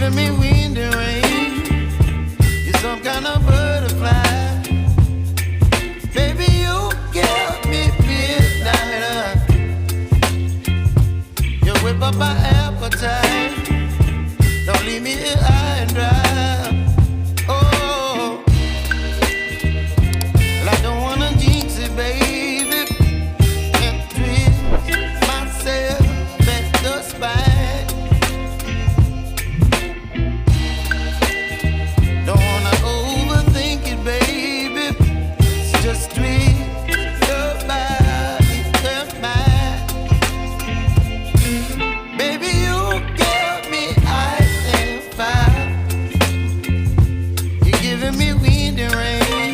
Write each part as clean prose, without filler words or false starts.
giving me wind and rain. You're some kind of butterfly. Baby, you give me midnight. You whip up my appetite. Don't leave me here high and dry. Oh, well, I don't wanna jinx it, baby, and twist myself at the spine. Don't wanna overthink it, baby. It's just twist your body and mine. Baby, you give me ice and fire. You're giving me wind and rain.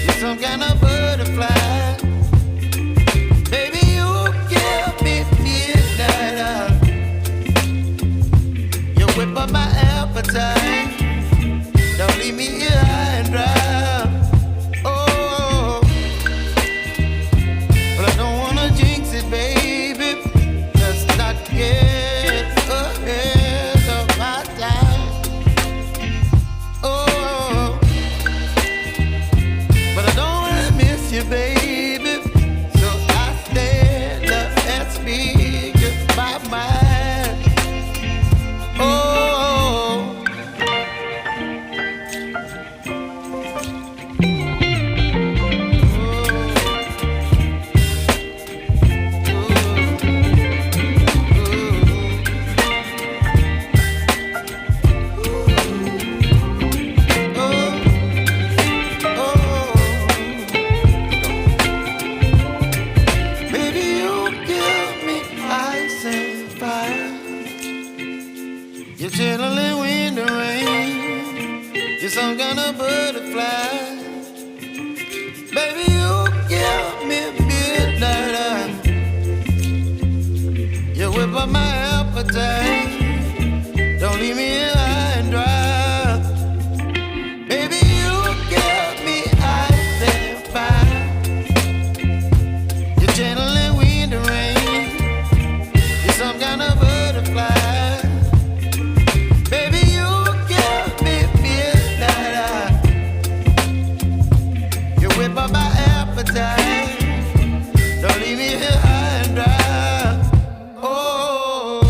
You're some kind of butterfly. Baby, you give me midnight. You whip up my appetite. Don't leave me here high and dry. Oh, but I don't wanna jinx it, baby. Let's not get ahead of my time. Oh, but I don't wanna miss you, baby. So I stand up and speak my mind. Oh. Baby, you give me ice and fire. You're chilling wind and rain. You're some kind of butterfly. Baby, you give me midnight. You whip up my appetite. Don't leave me here high and dry. Baby, you give me ice and fire. You're channeling wind and rain. You're some kind of butterfly. Baby, you give me midnight. You whip up my appetite. Don't leave me here high and dry. Oh.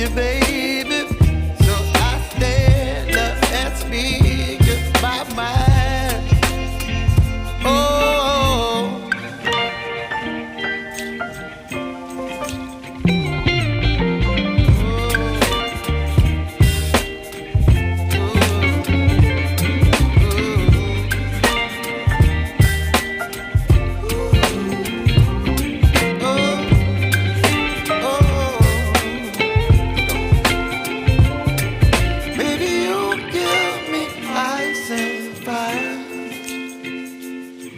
you, baby. So I stand up and speak my mind. Oh,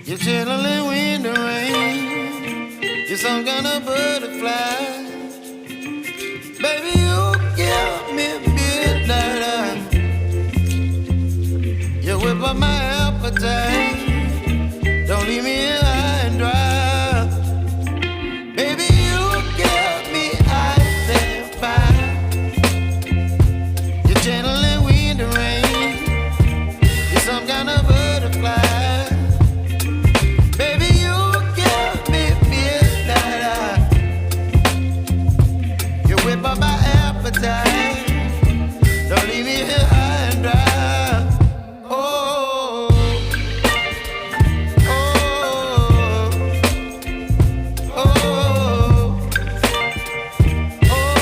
you're chilling in the rain. You're some kind of butterfly. Baby, you give me midnight. You whip up my appetite. Don't leave me here high and dry. Baby, you give me ice and fire. You're channeling wind and rain. You're some kind of butterfly. By my appetite, don't leave me here high and dry. Oh, oh, oh, oh,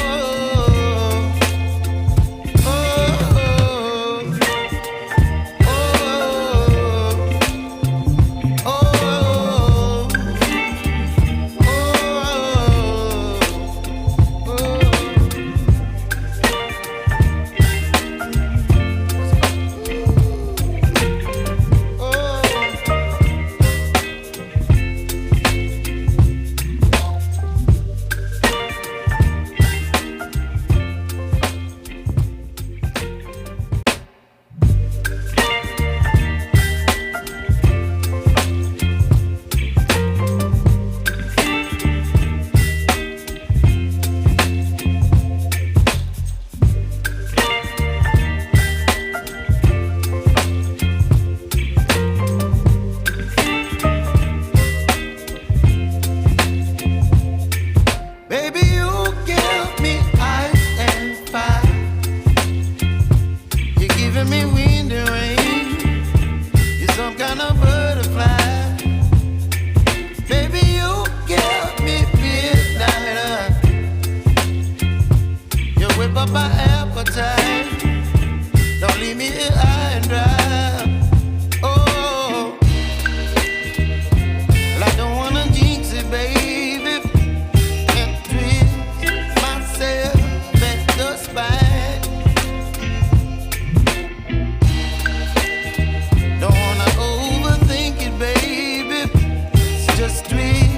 my appetite. Don't leave me here high and dry. Oh, well, I don't wanna jinx it, baby, and twist myself at the spine. Don't wanna overthink it, baby. It's just twist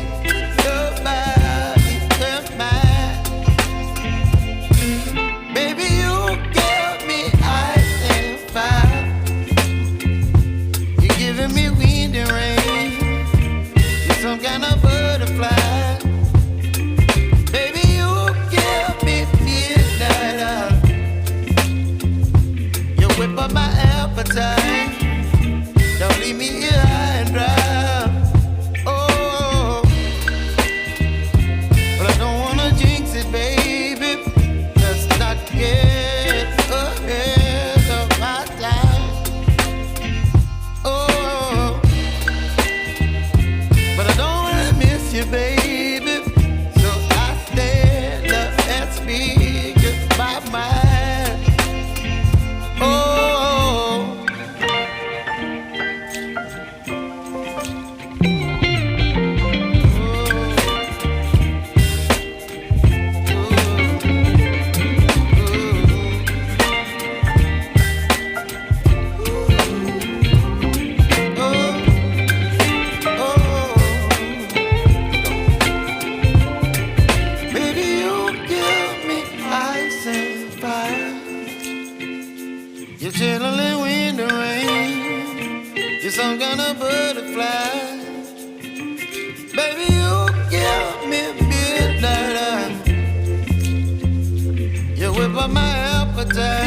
your body and mine. Baby, you give me ice and fire. You're giving me wind and rain. You're some kind of butterfly. Baby, you give me midnight. You whip up my appetite. Don't leave me here high and dry. Oh, but I don't wanna jinx it, baby. Not get ahead of my time. Oh, but I don't wanna miss you, baby. So I stand up and speak my mind. Oh. You're chilling in the rain. You're some kind of butterfly. Baby, you give me midnight. You whip up my appetite.